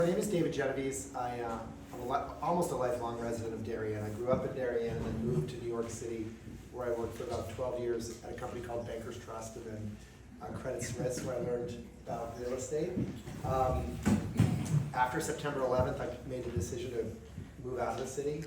My name is David Genovese. I'm almost a lifelong resident of Darien. I grew up in Darien and then moved to New York City, where I worked for about 12 years at a company called Bankers Trust and then Credit Suisse, where I learned about real estate. After September 11th, I made the decision to move out of the city,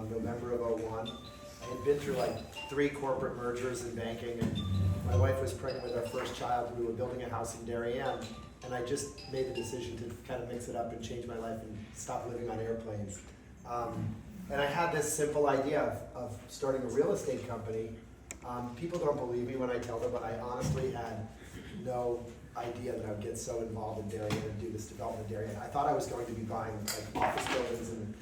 November of '01. I had been through like 3 corporate mergers in banking, and my wife was pregnant with our first child. We were building a house in Darien, and I just made the decision to kind of mix it up and change my life and stop living on airplanes. And I had this simple idea of starting a real estate company. People don't believe me when I tell them, but I honestly had no idea that I would get so involved in Darien and do this development in Darien. I thought I was going to be buying like office buildings and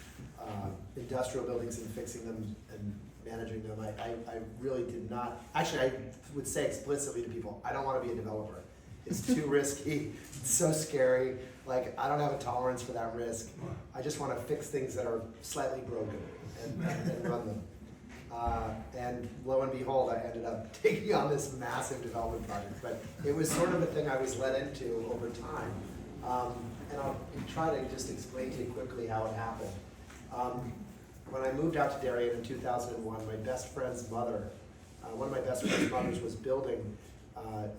industrial buildings and fixing them and managing them. I really did not. Actually, I would say explicitly to people, I don't want to be a developer. It's too risky, it's so scary. Like, I don't have a tolerance for that risk. I just want to fix things that are slightly broken and run them. And lo and behold, I ended up taking on this massive development project. But it was sort of a thing I was led into over time. And I'll try to just explain to you quickly how it happened. When I moved out to Darien in 2001, my best friend's mother, one of my best friend's mothers was building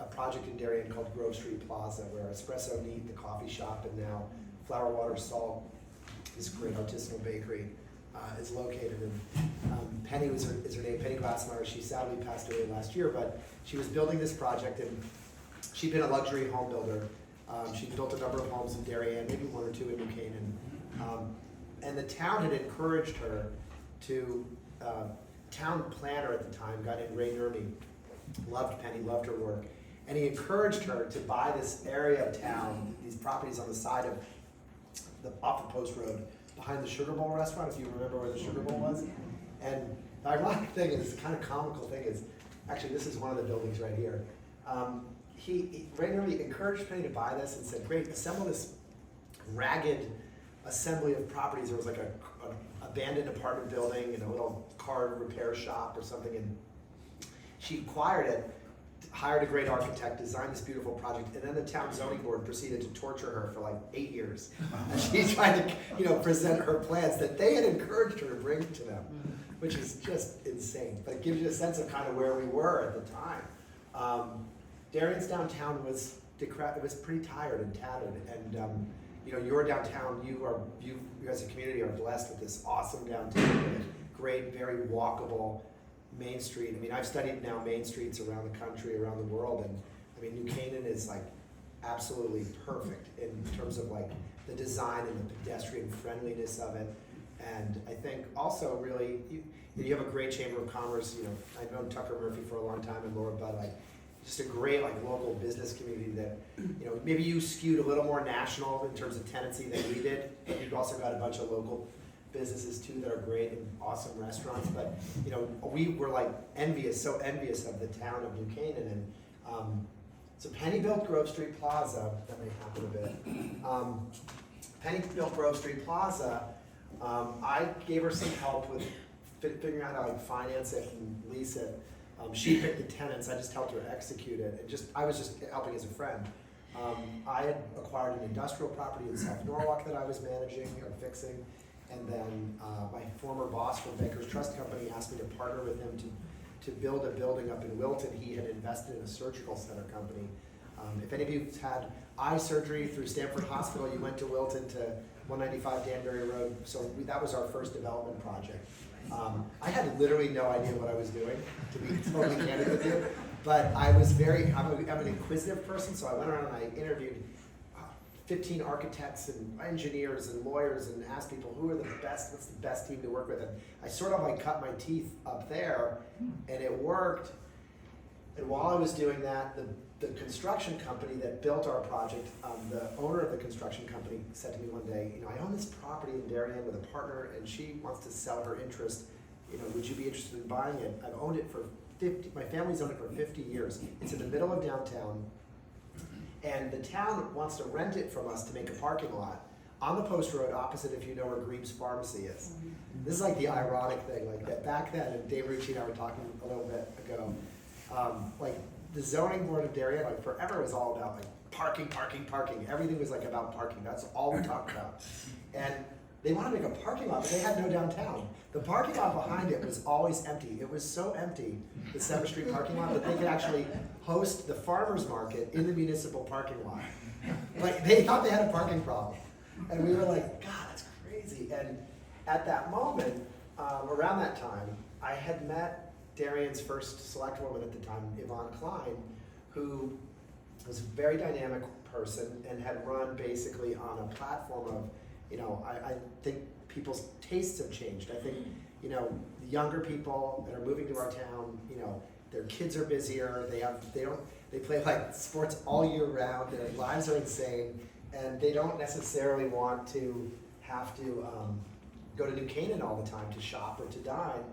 a project in Darien called Grove Street Plaza, where Espresso Neat, the coffee shop, and now Flower Water Salt, this great artisanal bakery, is located. And Penny is her name, Penny Glassmeyer. She sadly passed away last year, but she was building this project, and she'd been a luxury home builder. She'd built a number of homes in Darien, maybe 1 or 2 in New Canaan. And the town had encouraged her to, town planner at the time, a guy named Ray Nermy, loved Penny, loved her work, and he encouraged her to buy this area of town, these properties on the side of, off the Post Road, behind the Sugar Bowl restaurant, if you remember where the Sugar Bowl was. And the ironic thing is, kind of comical thing is, actually this is one of the buildings right here. Ray Nermy encouraged Penny to buy this and said, great, assemble this ragged assembly of properties. There was like an abandoned apartment building and a little car repair shop or something, and she acquired it, hired a great architect, designed this beautiful project, and then the town zoning board proceeded to torture her for like 8 years. And she tried to, present her plans that they had encouraged her to bring to them, which is just insane. But it gives you a sense of kind of where we were at the time. Darien's downtown was it was pretty tired and tattered, and your downtown, you as a community are blessed with this awesome downtown, with a great, very walkable Main Street. I mean, I've studied now Main Streets around the country, around the world, and I mean, New Canaan is like absolutely perfect in terms of like the design and the pedestrian friendliness of it. And I think also really, you have a great Chamber of Commerce. I've known Tucker Murphy for a long time and Laura Budd, like just a great like local business community that, maybe you skewed a little more national in terms of tenancy than we did. You've also got a bunch of local businesses too that are great and awesome restaurants, but we were like so envious of the town of New Canaan, and so Penny built Grove Street Plaza. That may happen a bit. Penny built Grove Street Plaza. I gave her some help with figuring out how to finance it and lease it. She picked the tenants. I just helped her execute it, and I was just helping as a friend. I had acquired an industrial property in South Norwalk that I was managing or fixing. And then my former boss from Bankers Trust Company asked me to partner with him to build a building up in Wilton. He had invested in a surgical center company. If any of you had eye surgery through Stanford Hospital, you went to Wilton to 195 Danbury Road. So that was our first development project. I had literally no idea what I was doing, to be totally candid with you. But I'm an inquisitive person, so I went around and I interviewed 15 architects and engineers and lawyers and asked people who are the best, what's the best team to work with. And I sort of like cut my teeth up there, and it worked. And while I was doing that, the construction company that built our project, the owner of the construction company said to me one day, I own this property in Darien with a partner, and she wants to sell her interest. Would you be interested in buying it? I've owned it for my family's owned it for 50 years. It's in the middle of downtown. And the town wants to rent it from us to make a parking lot on the Post Road opposite, if you know where Greaves Pharmacy is. This is like the ironic thing, like that back then, and Dave Ricci and I were talking a little bit ago, like the zoning board of Darien, like forever was all about like parking. Everything was like about parking. That's all we talked about. And they wanted to make a parking lot, but they had no downtown. The parking lot behind it was always empty. It was so empty, the 7th Street parking lot, that they could actually host the farmer's market in the municipal parking lot. Like, they thought they had a parking problem. And we were like, God, that's crazy. And at that moment, around that time, I had met Darien's first select woman at the time, Yvonne Klein, who was a very dynamic person and had run basically on a platform of, I think people's tastes have changed. I think, the younger people that are moving to our town, their kids are busier, they play like sports all year round, their lives are insane, and they don't necessarily want to have to go to New Canaan all the time to shop or to dine.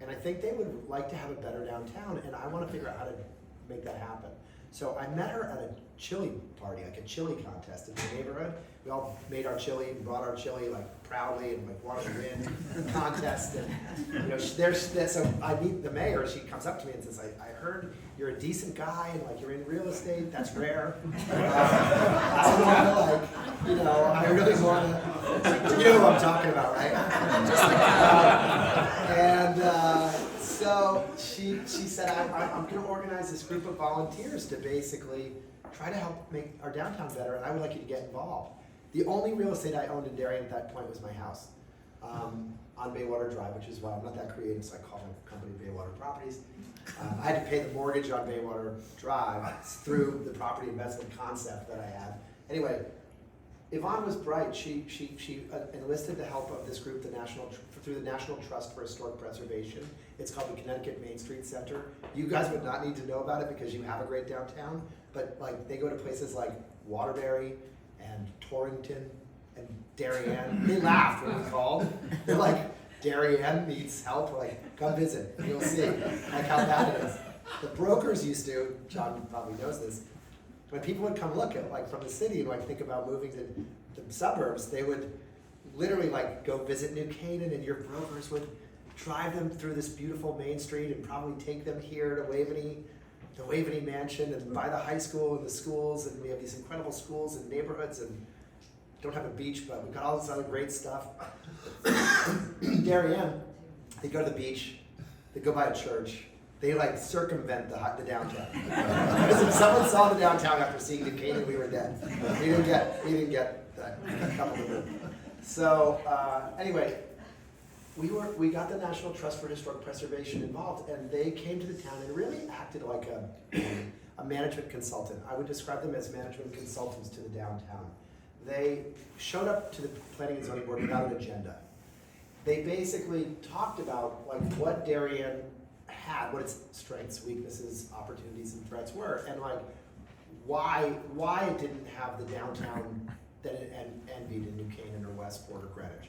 And I think they would like to have a better downtown, and I want to figure out how to make that happen. So I met her at a chili party, like a chili contest in the neighborhood. We all made our chili and brought our chili like proudly and like wanted to win the contest. And so I meet the mayor. She comes up to me and says, "I heard you're a decent guy and like you're in real estate. That's rare. I really want to. You know who I'm talking about, right?" So she said, I'm going to organize this group of volunteers to basically try to help make our downtown better, and I would like you to get involved. The only real estate I owned in Darien at that point was my house on Baywater Drive, which is why I'm not that creative, so I call my company Baywater Properties. I had to pay the mortgage on Baywater Drive through the property investment concept that I had. Anyway, Yvonne was bright. She enlisted the help of this group, through the National Trust for Historic Preservation. It's called the Connecticut Main Street Center. You guys would not need to know about it because you have a great downtown, but like they go to places like Waterbury and Torrington and Darien. They laughed when we called. They're like, Darien needs help. We're like, come visit. You'll see like how bad it is. The brokers used to, John probably knows this, when people would come look at like from the city and like think about moving to the suburbs, they would literally like go visit New Canaan, and your brokers would drive them through this beautiful main street and probably take them here to the Waveney Mansion and by the high school and the schools, and we have these incredible schools and neighborhoods, and don't have a beach, but we've got all this other great stuff. Darien, they go to the beach, they go by a church, they like circumvent the downtown. Because if someone saw the downtown after seeing New Canaan, we were dead. We didn't get that couple of them. So anyway, we got the National Trust for Historic Preservation involved, and they came to the town and really acted like a management consultant. I would describe them as management consultants to the downtown. They showed up to the Planning and Zoning Board without an agenda. They basically talked about like what Darien had, what its strengths, weaknesses, opportunities, and threats were, and like why it didn't have the downtown that it envied in New Canaan or Westport or Greenwich.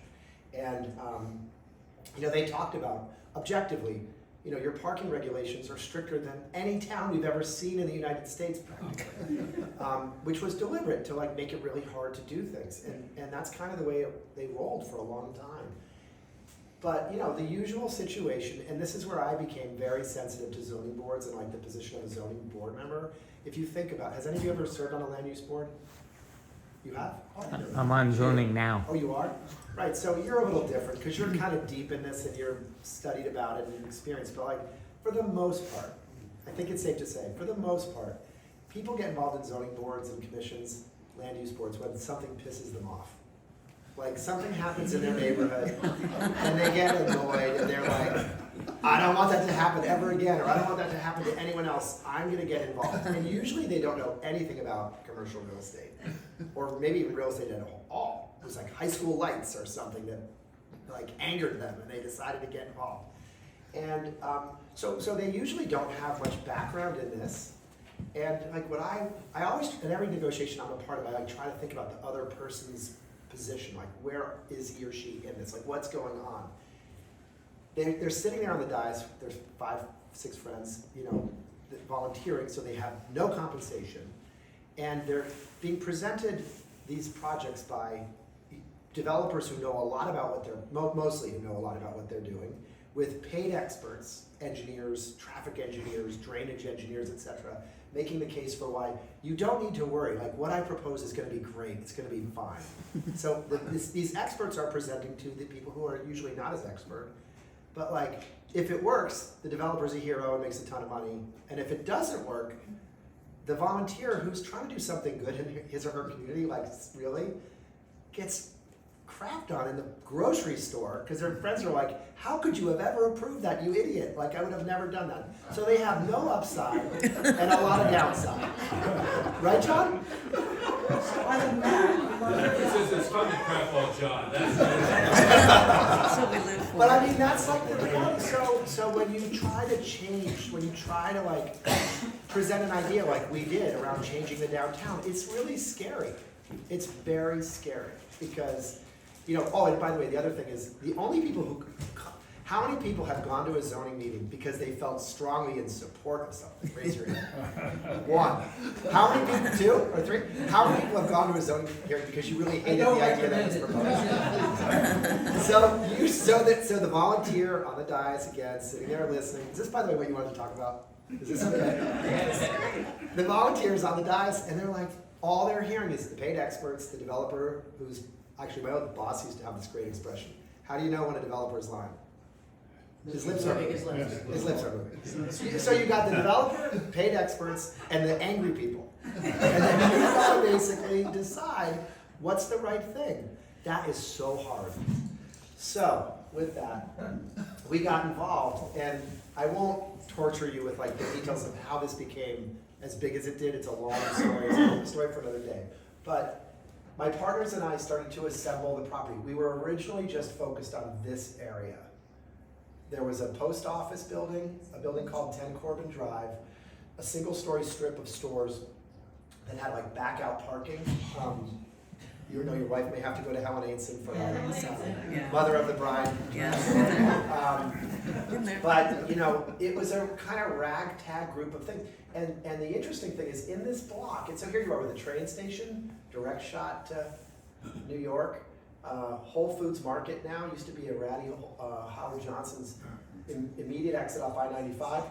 And they talked about objectively, your parking regulations are stricter than any town we've ever seen in the United States practically, which was deliberate to like make it really hard to do things. And that's kind of the way they rolled for a long time. But the usual situation, and this is where I became very sensitive to zoning boards and like the position of a zoning board member. If you think about, has any of you ever served on a land use board? You have? Oh, I'm on zoning now. Oh, you are? Right, so you're a little different because you're kind of deep in this and you're studied about it and you're experienced. But like, for the most part, I think it's safe to say, for the most part, people get involved in zoning boards and commissions, land use boards, when something pisses them off. Like something happens in their neighborhood and they get annoyed and they're like, I don't want that to happen ever again, or I don't want that to happen to anyone else. I'm going to get involved. And usually they don't know anything about commercial real estate, or maybe even real estate at all. It was like high school lights or something that like angered them, and they decided to get involved. And so they usually don't have much background in this. And like what I always, in every negotiation I'm a part of, I like try to think about the other person's position, like where is he or she in this, like what's going on. They're sitting there on the dais, there's 5-6 friends, volunteering, so they have no compensation. And they're being presented these projects by developers who know a lot about what mostly who know a lot about what they're doing, with paid experts, engineers, traffic engineers, drainage engineers, etc., making the case for why you don't need to worry. Like, what I propose is going to be great. It's going to be fine. So these experts are presenting to the people who are usually not as expert. But like, if it works, the developer's a hero and makes a ton of money. And if it doesn't work, the volunteer who's trying to do something good in his or her community, like really, gets crapped on in the grocery store because their friends are like, how could you have ever approved that, you idiot? Like, I would have never done that. So they have no upside and a lot of downside. Right, John? So other than that, It's fun to crap all John. That's so we live for. But I mean, that's like the reality. So when you try to change, when you try to like present an idea like we did around changing the downtown, it's really scary. It's very scary because, you know, oh, and by the way, the other thing is the only people who, how many people have gone to a zoning meeting because they felt strongly in support of something? Raise your hand. One. How many people, 2 or 3? How many people have gone to a zoning hearing because you really hated the idea that was proposed? So the volunteer on the dais again, sitting there listening. Is this, by the way, what you wanted to talk about? Is this okay? The volunteers on the dais, and they're like, all they're hearing is the paid experts, the developer, who's actually my old boss used to have this great expression. How do you know when a developer is lying? His lips are moving. His lips are moving. So you got the developer, paid experts, and the angry people. And then you gotta basically decide what's the right thing. That is so hard. So with that, we got involved, and I won't torture you with like the details of how this became as big as it did. It's a long story. It's a long story for another day. But my partners and I started to assemble the property. We were originally just focused on this area. There was a post office building, a building called 10 Corbin Drive, a single-story strip of stores that had like back-out parking. You know, your wife may have to go to Helen Ainson for Mother of the Bride. But you know, it was a kind of ragtag group of things. And the interesting thing is in this block, and so here you are with a train station, direct shot to New York. Whole Foods Market now used to be a ratty Howard Johnson's immediate exit off I-95.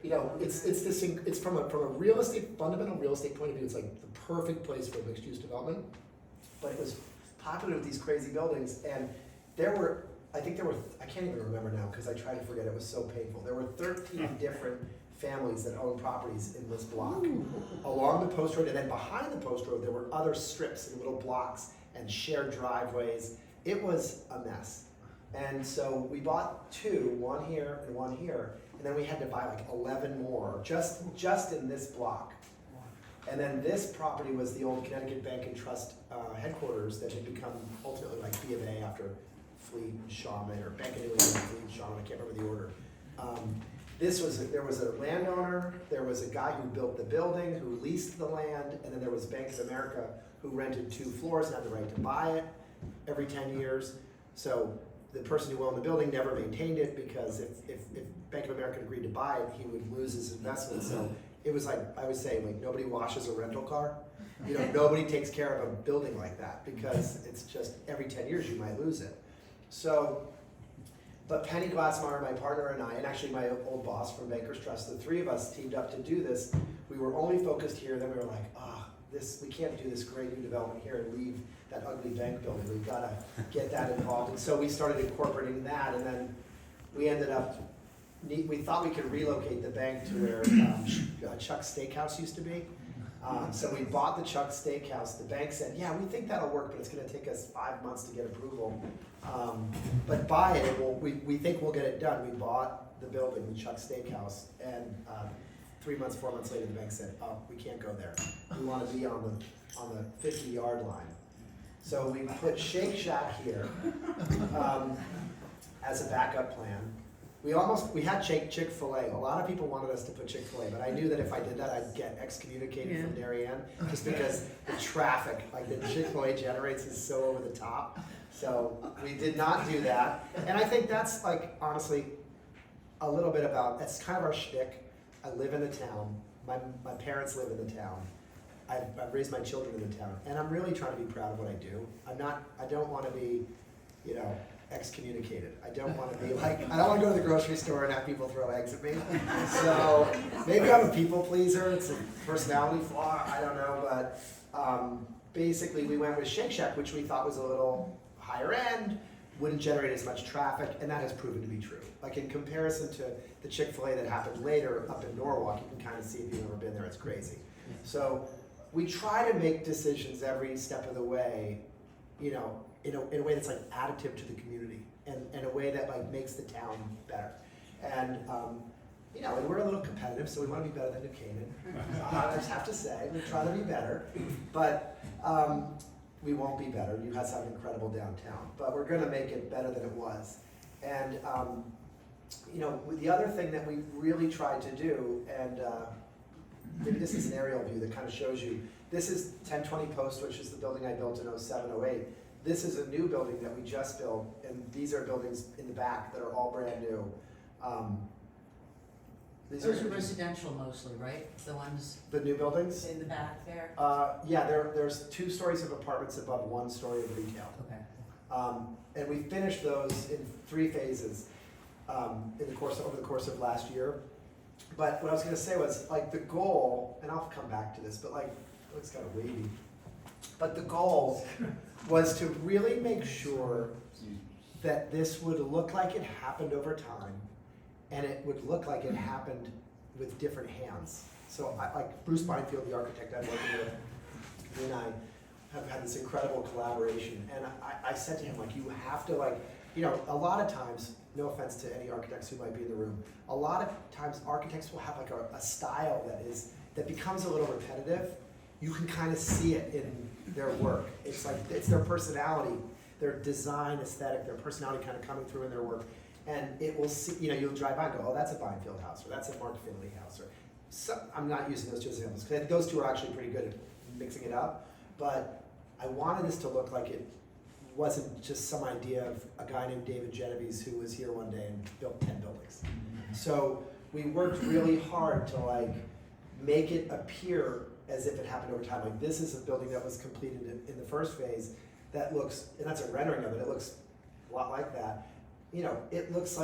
You know, it's from a real estate, fundamental real estate point of view, it's like the perfect place for mixed use development. But it was popular with these crazy buildings, and I can't even remember now because I try to forget, it was so painful. There were 13 different families that owned properties in this block. Along the post road, and then behind the post road, there were other strips and little blocks and shared driveways. It was a mess. And so we bought 2, one here and one here, and then we had to buy like 11 more just in this block. And then this property was the old Connecticut Bank and Trust headquarters that had become ultimately like B of A after Fleet and Shawman, or Bank of New England, Fleet and Shawman, I can't remember the order. There was a landowner, there was a guy who built the building, who leased the land, and then there was Bank of America who rented 2 floors and had the right to buy it every 10 years. So the person who owned the building never maintained it because if Bank of America agreed to buy it, he would lose his investment. So it was like, I was saying, like, nobody washes a rental car. You know, nobody takes care of a building like that because it's just every 10 years you might lose it. So, but Penny Glassmeyer, my partner, and I, and actually my old boss from Bankers Trust, the 3 of us teamed up to do this. We were only focused here, then we were like, we can't do this great new development here and leave that ugly bank building. We've got to get that involved. And so we started incorporating that, and then we ended up, we thought we could relocate the bank to where Chuck's Steakhouse used to be. So we bought the Chuck's Steakhouse. The bank said, yeah, we think that'll work, but it's going to take us 5 months to get approval. But buy it, we think we'll get it done. We bought the building, the Chuck's Steakhouse, and 3 months, 4 months later, the bank said, oh, we can't go there. We want to be on the 50-yard line. So we put Shake Shack here as a backup plan. We had Chick-fil-A. A lot of people wanted us to put Chick-fil-A, but I knew that if I did that, I'd get excommunicated from Darien, just because the traffic, like the Chick-fil-A generates, is so over the top. So we did not do that. And I think that's like, honestly, a little bit about, that's kind of our shtick. I live in the town. My parents live in the town. I've raised my children in the town, and I'm really trying to be proud of what I do. I don't want to be, you know, excommunicated. I don't want to be like, I don't want to go to the grocery store and have people throw eggs at me. So maybe I'm a people pleaser, it's a personality flaw, I don't know, but basically we went with Shake Shack, which we thought was a little higher end, wouldn't generate as much traffic, and that has proven to be true. Like in comparison to the Chick-fil-A that happened later up in Norwalk, you can kind of see if you've ever been there, it's crazy. So we try to make decisions every step of the way, you know, in a way that's like additive to the community and in a way that like makes the town better. And you know, and we're a little competitive, so we want to be better than New Canaan. I just have to say, we try to be better, but we won't be better. You guys have an incredible downtown, but we're going to make it better than it was. And you know, the other thing that we really tried to do, and maybe this is an aerial view that kind of shows you, this is 1020 Post, which is the building I built in 07, 08. This is a new building that we just built, and these are buildings in the back that are all brand new. Those are residential mostly, right? The ones The new buildings? in the back there? Yeah, there's 2 stories of apartments above 1 story of retail. Okay. And we finished those in 3 phases over the course of last year. But what I was gonna say was, like, the goal, and I'll come back to this, but like, it's kind of wavy. But the goal was to really make sure that this would look like it happened over time, and it would look like it happened with different hands. So like Bruce Byfield, the architect I'm working with, he and I have had this incredible collaboration. And I said to him, like, you have to, like, you know, a lot of times, no offense to any architects who might be in the room, a lot of times architects will have like a style that becomes a little repetitive. You can kind of see it in their work. It's like, it's their personality, their design aesthetic, their personality kind of coming through in their work. And it will see, you know, you'll drive by and go, oh, that's a Byfield house, or that's a Mark Finley house, or I'm not using those two as examples, because those two are actually pretty good at mixing it up. But I wanted this to look like it wasn't just some idea of a guy named David Genovese who was here one day and built 10 buildings. So we worked really hard to like make it appear as if it happened over time. Like, this is a building that was completed in the first phase that looks, and that's a rendering of it, it looks a lot like that. You know, it looks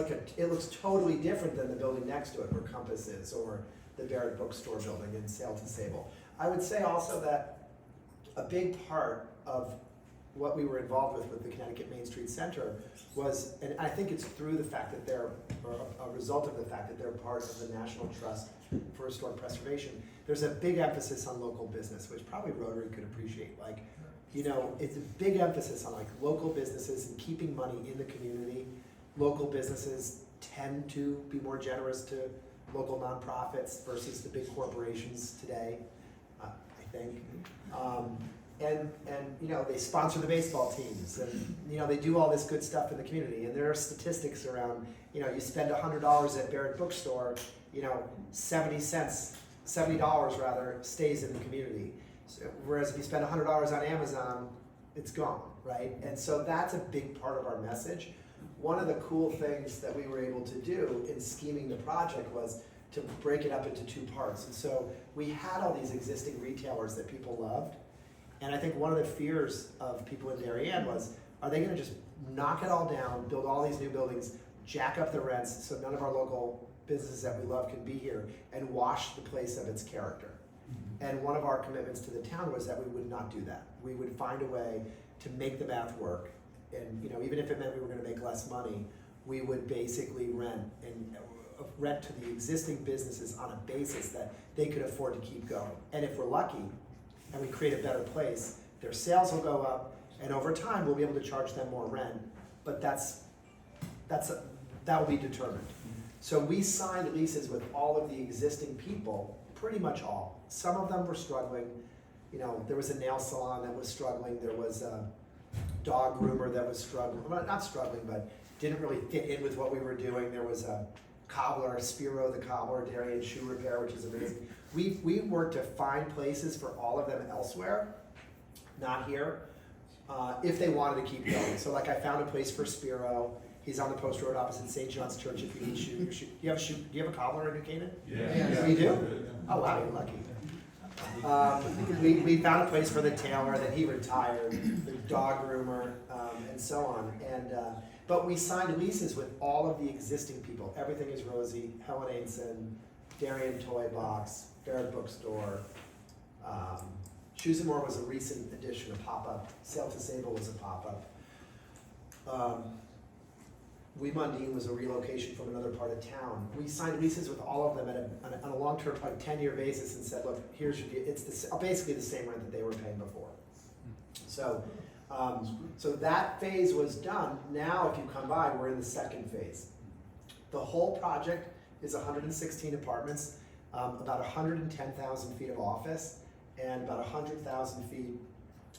totally different than the building next to it, where Compass is, or the Barrett Bookstore building in Sail to Sable. I would say also that a big part of what we were involved with the Connecticut Main Street Center was, and I think it's through the fact that they're, or a result of the fact that they're part of the National Trust for Historic Preservation, there's a big emphasis on local business, which probably Rotary could appreciate. Like, you know, it's a big emphasis on like local businesses and keeping money in the community. Local businesses tend to be more generous to local nonprofits versus the big corporations today, I think. And you know, they sponsor the baseball teams, and you know, they do all this good stuff in the community. And there are statistics around, you know, you spend $100 at Barrett Bookstore, you know, $70 rather stays in the community. So, whereas if you spend $100 on Amazon, it's gone, right? And so that's a big part of our message. One of the cool things that we were able to do in scheming the project was to break it up into 2 parts. And so we had all these existing retailers that people loved. And I think one of the fears of people in Darien was, are they gonna just knock it all down, build all these new buildings, jack up the rents so none of our local businesses that we love can be here, and wash the place of its character? And one of our commitments to the town was that we would not do that. We would find a way to make the math work. And you know, even if it meant we were gonna make less money, we would basically rent to the existing businesses on a basis that they could afford to keep going. And if we're lucky, and we create a better place, their sales will go up, and over time we'll be able to charge them more rent. But that will be determined. So we signed leases with all of the existing people, pretty much all. Some of them were struggling. You know, there was a nail salon that was struggling. There was a dog groomer that was struggling. Well, not struggling, but didn't really fit in with what we were doing. There was a cobbler, Spiro the cobbler, Darien shoe repair, which is amazing. We worked to find places for all of them elsewhere, not here, if they wanted to keep going. So like, I found a place for Spiro. He's on the Post Road opposite St. John's Church if you need shoe. Do you have a cobbler in New Canaan? Yeah. You do? Oh wow, you're lucky. We found a place for the tailor, then he retired, the dog groomer, and so on. But we signed leases with all of the existing people. Everything is Rosie, Helen Ainson, Darien Toy Box, Barrett Bookstore. Shoes and More was a recent addition, a pop-up. Sail to Sable was a pop-up. We Mundine was a relocation from another part of town. We signed leases with all of them on a long-term, like 10-year basis, and said, look, here's your deal. It's basically the same rent that they were paying before. So that phase was done. Now, if you come by, we're in the second phase. The whole project is 116 apartments, about 110,000 feet of office, and about 100,000 feet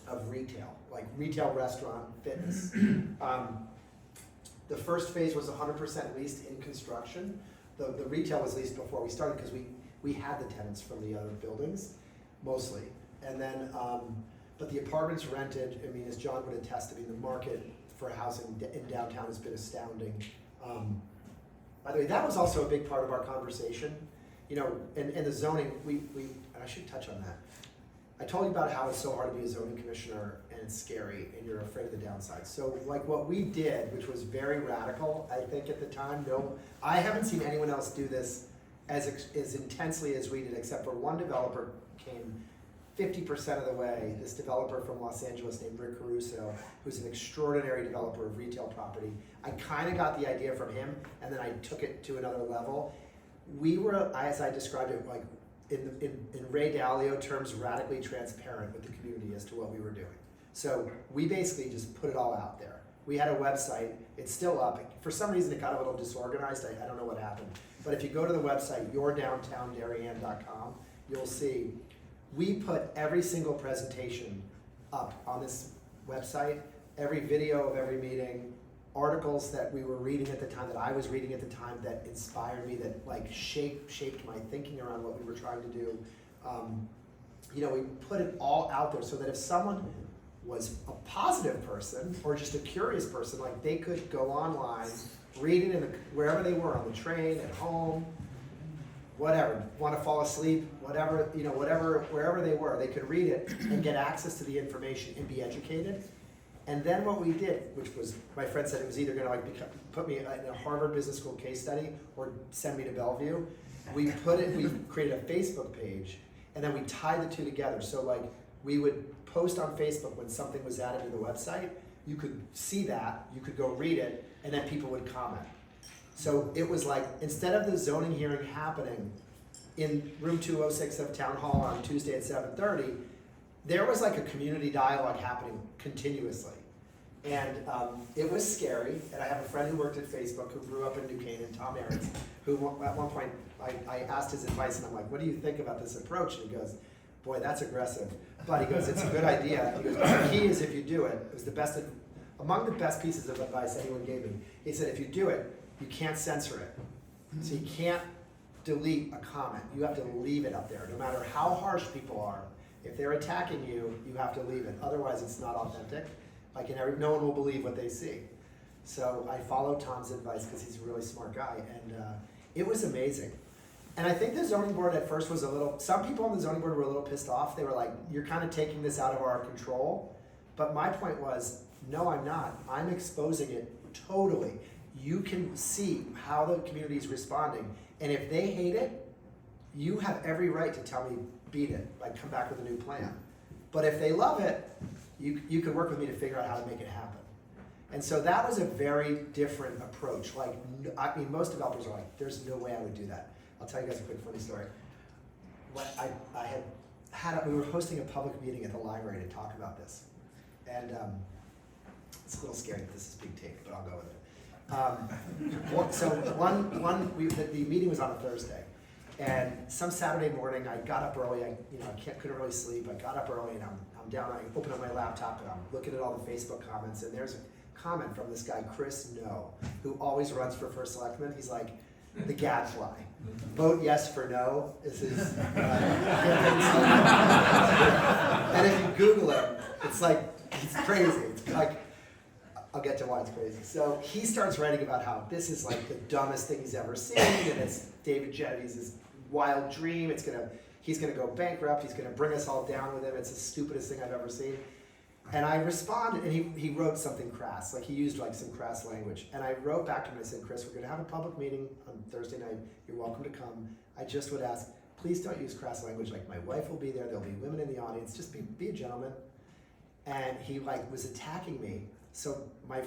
of retail, like retail, restaurant, fitness. The first phase was 100% leased in construction. The retail was leased before we started because we had the tenants from the other buildings, mostly. And then, but the apartments rented, I mean, as John would attest, I mean, the market for housing in downtown has been astounding. By the way, that was also a big part of our conversation. You know, and the zoning, and I should touch on that. I told you about how it's so hard to be a zoning commissioner and it's scary and you're afraid of the downside. So like what we did, which was very radical, I think at the time, I haven't seen anyone else do this as intensely as we did, except for one developer came 50% of the way, this developer from Los Angeles named Rick Caruso, who's an extraordinary developer of retail property. I kind of got the idea from him and then I took it to another level. We were, as I described it, like, in Ray Dalio terms, radically transparent with the community as to what we were doing. So we basically just put it all out there. We had a website, it's still up. For some reason it got a little disorganized, I don't know what happened. But if you go to the website, yourdowntowndarien.com, you'll see we put every single presentation up on this website, every video of every meeting, articles that we were reading at the time, that I was reading at the time, that inspired me, that like shaped my thinking around what we were trying to do. You know, we put it all out there so that if someone was a positive person or just a curious person, like they could go online, read it wherever they were, on the train, at home, whatever, want to fall asleep, whatever, you know, wherever they were, they could read it and get access to the information and be educated. And then what we did, which was, my friend said it was either gonna like put me in a Harvard Business School case study or send me to Bellevue. We created a Facebook page and then we tied the two together. So like we would post on Facebook when something was added to the website, you could see that, you could go read it, and then people would comment. So it was like, instead of the zoning hearing happening in room 206 of Town Hall on Tuesday at 7:30, there was like a community dialogue happening continuously. And it was scary, and I have a friend who worked at Facebook who grew up in New Canaan, Tom Aarons, who at one point, I asked his advice and I'm like, what do you think about this approach? And he goes, boy, that's aggressive. But he goes, it's a good idea. He goes, the key is if you do it, it was the best, among the best pieces of advice anyone gave me. He said, if you do it, you can't censor it. So you can't delete a comment. You have to leave it up there, no matter how harsh people are. If they're attacking you, you have to leave it. Otherwise, it's not authentic. Like no one will believe what they see. So I followed Tom's advice because he's a really smart guy, and it was amazing. And I think the zoning board at first was some people on the zoning board were a little pissed off. They were like, you're kind of taking this out of our control. But my point was, no, I'm not. I'm exposing it totally. You can see how the community is responding. And if they hate it, you have every right to tell me, beat it, like come back with a new plan. But if they love it, you can work with me to figure out how to make it happen. And so that was a very different approach. Like, I mean, most developers are like, there's no way I would do that. I'll tell you guys a quick funny story. We were hosting a public meeting at the library to talk about this. And it's a little scary that this is being taped, but I'll go with it. So the meeting was on a Thursday. And some Saturday morning, I got up early. I couldn't really sleep. I got up early, and I'm down. I open up my laptop, and I'm looking at all the Facebook comments. And there's a comment from this guy, Chris No, who always runs for first selectman. He's like the gadfly. Vote yes for no is his campaign slogan. And if you Google it, it's crazy. It's like, I'll get to why it's crazy. So he starts writing about how this is like the dumbest thing he's ever seen, and it's David Genovese's wild dream. It's gonna he's gonna go bankrupt, he's gonna bring us all down with him, it's the stupidest thing I've ever seen. And I responded, and he wrote something crass, like he used like some crass language. And I wrote back to him and I said, Chris, we're gonna have a public meeting on Thursday night, you're welcome to come. I just would ask, please don't use crass language, like my wife will be there, there'll be women in the audience, just be a gentleman. And he like was attacking me. So my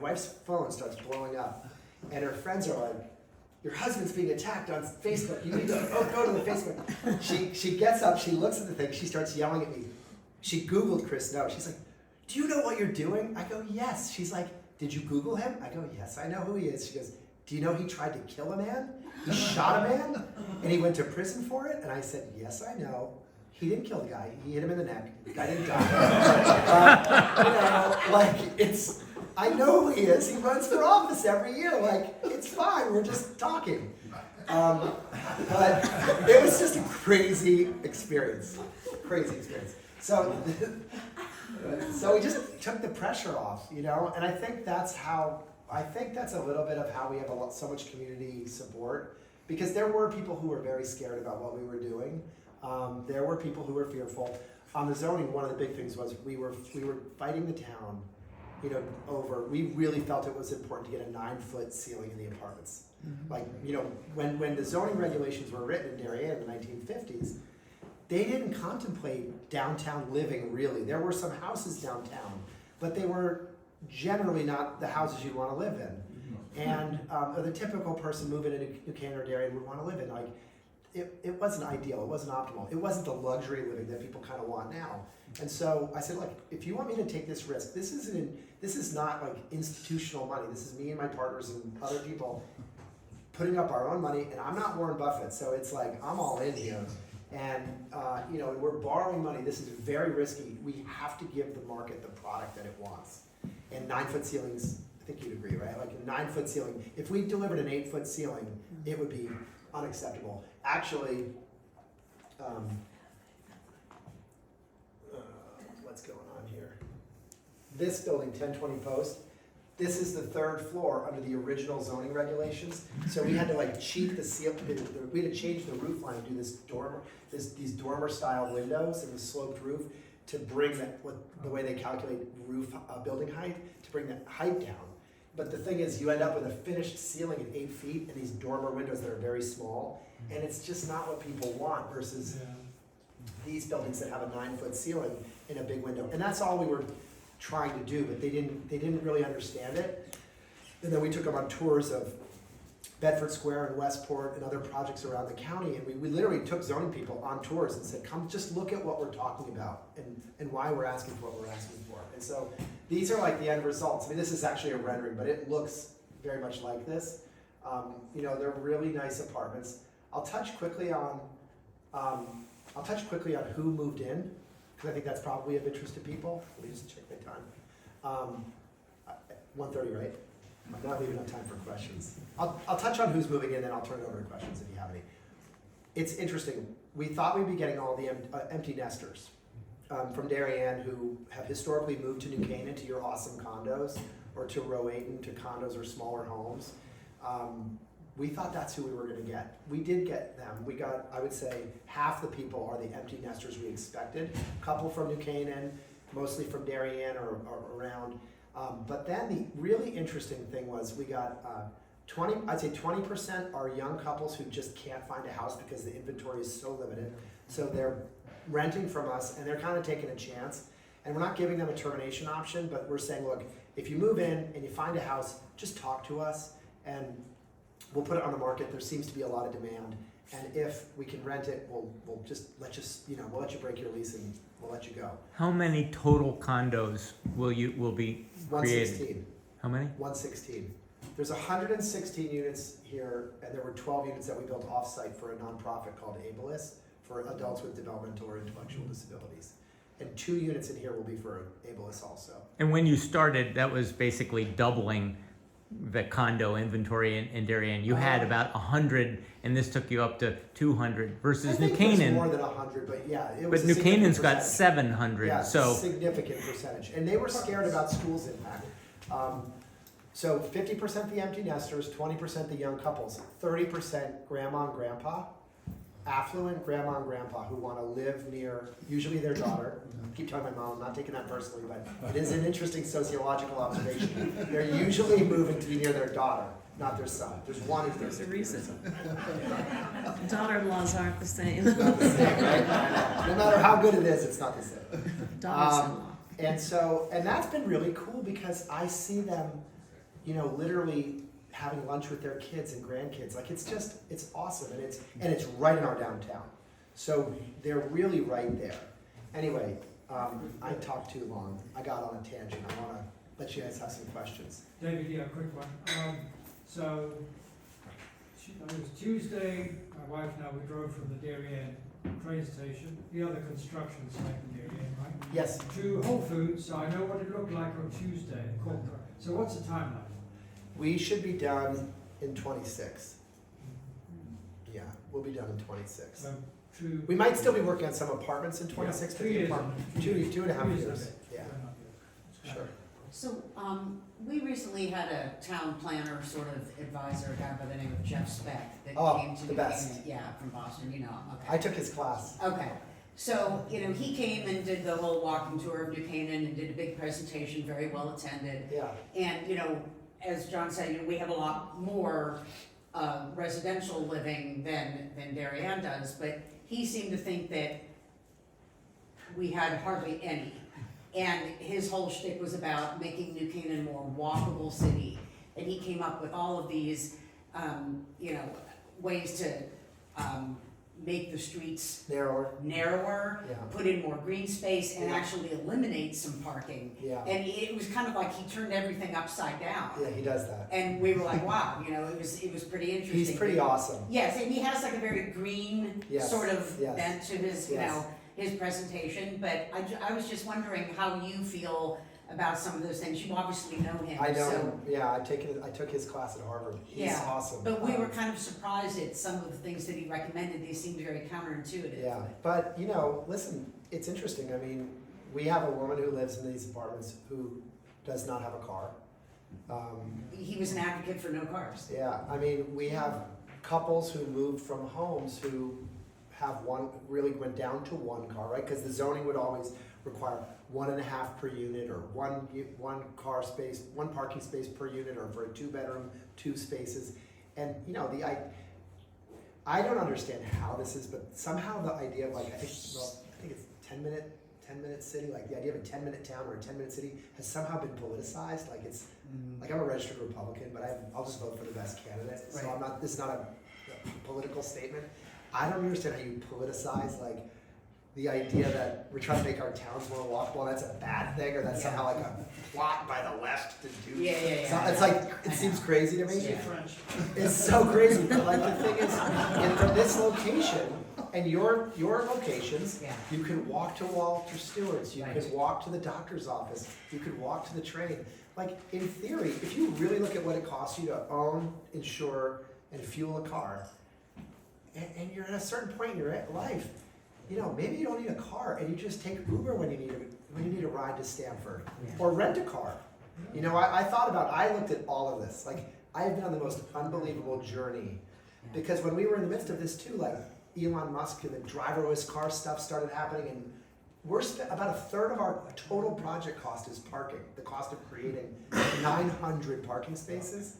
wife's phone starts blowing up, and her friends are like, your husband's being attacked on Facebook, you need to go to the Facebook. She gets up, she looks at the thing, she starts yelling at me. She Googled Chris No. She's like, do you know what you're doing? I go, yes. She's like, did you Google him? I go, yes, I know who he is. She goes, do you know he tried to kill a man? He shot a man, and he went to prison for it? And I said, yes, I know. He didn't kill the guy. He hit him in the neck. The guy didn't die. I know who he is. He runs for office every year. Like, it's fine. We're just talking. But it was just a crazy experience. So we just took the pressure off, and I think that's a little bit of how we have so much community support, because there were people who were very scared about what we were doing. There were people who were fearful. On the zoning, one of the big things was we were fighting the town, we really felt it was important to get a 9-foot ceiling in the apartments. Mm-hmm. Like, when the zoning regulations were written in Darien in the 1950s, they didn't contemplate downtown living, really. There were some houses downtown, but they were generally not the houses you'd want to live in. And the typical person moving into New Canaan or Darien would want to live in. Like, it wasn't ideal, it wasn't optimal. It wasn't the luxury living that people kind of want now. And so I said, look, if you want me to take this risk, this is not like institutional money. This is me and my partners and other people putting up our own money, and I'm not Warren Buffett, so it's like I'm all in here. And we're borrowing money. This is very risky. We have to give the market the product that it wants. And 9-foot ceilings, I think you'd agree, right? Like a 9-foot ceiling. If we delivered an 8-foot ceiling, it would be unacceptable. Actually, what's going on here? This building, 1020 Post, this is the 3rd floor under the original zoning regulations. So we had to like cheat the seal. We had to change the roof line and do these dormer style windows and the sloped roof to bring the way they calculate roof building height, to bring the height down. But the thing is, you end up with a finished ceiling at 8 feet and these dormer windows that are very small, and it's just not what people want versus these buildings that have a 9-foot ceiling and a big window. And that's all we were trying to do, but they didn't really understand it. And then we took them on tours of Bedford Square and Westport and other projects around the county, and we literally took zoning people on tours and said, come just look at what we're talking about and why we're asking for what we're asking for. And so these are like the end results. I mean, this is actually a rendering, but it looks very much like this. They're really nice apartments. I'll touch quickly on who moved in, because I think that's probably of interest to people. Let me just check my time. 1:30, right? I'm not leaving enough time for questions. I'll touch on who's moving in, and I'll turn it over to questions if you have any. It's interesting. We thought we'd be getting all the empty nesters from Darien who have historically moved to New Canaan, to your awesome condos, or to Rowayton, to condos or smaller homes. We thought that's who we were going to get. We did get them. We got, I would say, half the people are the empty nesters we expected. A couple from New Canaan, mostly from Darien or around. But then the really interesting thing was we got 20% are young couples who just can't find a house because the inventory is so limited. So they're renting from us and they're kind of taking a chance. And we're not giving them a termination option, but we're saying, look, if you move in and you find a house, just talk to us and we'll put it on the market. There seems to be a lot of demand. And if we can rent it, we'll let you break your lease and we'll let you go. How many total condos will be created? 116. How many? 116. There's 116 units here, and there were 12 units that we built off-site for a nonprofit called Ableist for adults with developmental or intellectual disabilities. And 2 units in here will be for Ableist also. And when you started, that was basically doubling the condo inventory in Darien. You had about 100, and this took you up to 200 versus New Canaan. It was more than 100, but yeah, it was. But New Canaan's got 700, yeah, so significant percentage, and they were scared about schools impact. So 50% the empty nesters, 20% the young couples, 30% grandma and grandpa, affluent grandma and grandpa who want to live near, usually their daughter. I keep telling my mom, I'm not taking that personally, but it is an interesting sociological observation. They're usually moving to be near their daughter, not their son. There's one who's There's a reason. their Daughter-in-laws aren't the same. Not the same, right? No matter how good it is, it's not the same. Daughters-in-law. And that's been really cool because I see them, literally having lunch with their kids and grandkids. Like it's awesome, and it's right in our downtown. So they're really right there. Anyway, I talked too long. I got on a tangent. I want to let you guys have some questions. David, yeah, quick one. So, it was Tuesday, my wife and I, we drove from the Darien train station, the other construction site in Darien, right? Yes. To Whole Foods, so I know what it looked like on Tuesday, corporate. So what's the timeline? We should be done in 26. Yeah, we'll be done in 26. So We might still be working on some apartments in 26. Yeah, but 2 the years. apartment- two and a half years. okay. Yeah, sure. So, we recently had a town planner sort of advisor, a guy by the name of Jeff Speck, that Oh, came to the New best. Canaan. Yeah, from Boston, you know him, okay. I took his class. Okay, so, he came and did the whole walking tour of New Canaan and did a big presentation, very well attended. Yeah, And, as John said, we have a lot more residential living than Darien does, but he seemed to think that we had hardly any. And his whole shtick was about making New Canaan a more walkable city. And he came up with all of these, ways to make the streets narrower, yeah, put in more green space, and Yeah. actually eliminate some parking. yeah. And it was kind of like he turned everything upside down. Yeah, he does that. And we were like, wow, it was pretty interesting. He's pretty awesome. Yes, and he has like a very green Yes, sort of yes, bent to his, yes. his presentation, but I was just wondering how you feel about some of those things. You obviously know him, I know so. him. Yeah, I took his class at Harvard. He's Yeah, awesome. But we were kind of surprised at some of the things that he recommended. They seemed very counterintuitive. Yeah, but listen, it's interesting. I mean, we have a woman who lives in these apartments who does not have a car. He was an advocate for no cars. Yeah, I mean, we have couples who moved from homes who have really went down to one car, right? Because the zoning would always require 1.5 per unit, or one car space, one parking space per unit, or for a 2-bedroom, 2 spaces. And I don't understand how this is, but somehow the idea of I think it's 10-minute city, like the idea of a 10-minute town or a 10-minute city has somehow been politicized. Like it's like I'm a registered Republican, but I'll just vote for the best candidate. So Right. this is not a political statement. I don't understand how you politicize the idea that we're trying to make our towns more walkable. That's a bad thing, or that's somehow like a plot by the left to do. Yeah. It's like it seems crazy to me. Yeah. It's so crazy, but the thing is, from this location and your locations, Yeah. you could walk to Walter Stewart's, you Right. could walk to the doctor's office, you could walk to the train. Like in theory, if you really look at what it costs you to own, insure, and fuel a car, and you're at a certain point in your life, maybe you don't need a car, and you just take Uber when you need a ride to Stanford, Yeah. or rent a car. I looked at all of this. Like I've been on the most unbelievable journey, because when we were in the midst of this too, like Elon Musk and the driverless car stuff started happening, and about a third of our total project cost is parking. The cost of creating 900 parking spaces.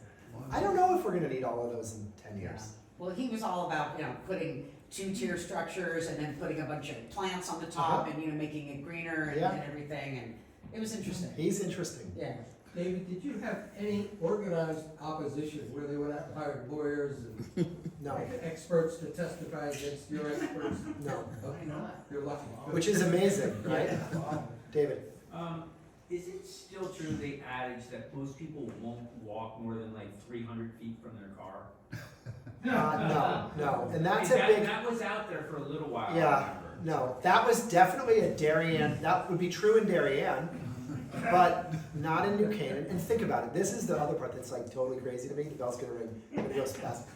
I don't know if we're going to need all of those in 10 years. Yeah. Well, he was all about, putting 2-tier structures and then putting a bunch of plants on the top and, making it greener and, Yeah. and everything, and it was interesting. He's interesting. Yeah. David, did you have any organized opposition where they went out and hired lawyers and No, experts to testify against your experts? no. Okay, you're lucky. Which is amazing, right? David? Is it still true, the adage that most people won't walk more than like 300 feet from their car? No. And that's I a mean, big, that was out there for a little while, I yeah, remember. no. That was definitely a Darien, that would be true in Darien, but not in New Canaan. And think about it, this is the other part that's totally crazy to me. The bell's gonna ring, I'm gonna go fast.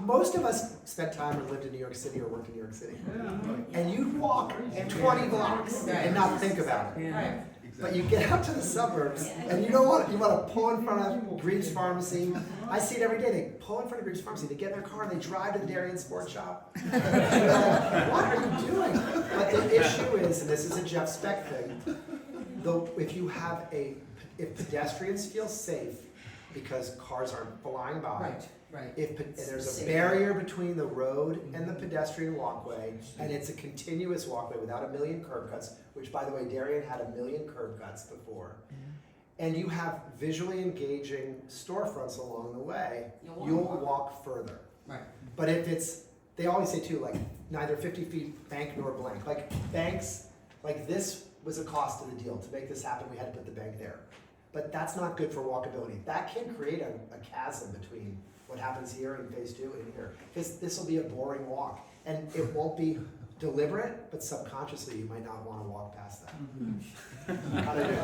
Most of us spent time or lived in New York City or worked in New York City. And you'd walk 20 blocks and not think about it. Yeah. Right. But you get out to the suburbs and you want to pull in front of Greaves Pharmacy. I see it every day. They pull in front of Greaves Pharmacy, they get in their car and they drive to the Darien Sports Shop. And you're like, what are you doing? But the issue is, and this is a Jeff Speck thing, though, if pedestrians feel safe because cars aren't flying by, Right. and there's a Safe. barrier between the road and the pedestrian walkway, and it's a continuous walkway without a million curb cuts, which by the way, Darien had 1 million curb cuts before. And you have visually engaging storefronts along the way, you'll walk further. Right. But if they always say too, like, neither 50 feet bank nor blank. Like, banks, like this was a cost of the deal. To make this happen, we had to put the bank there. But that's not good for walkability. That can create a chasm between what happens here in phase 2 and here. Because this will be a boring walk. And it won't be deliberate, but subconsciously you might not want to walk past that. How do you do?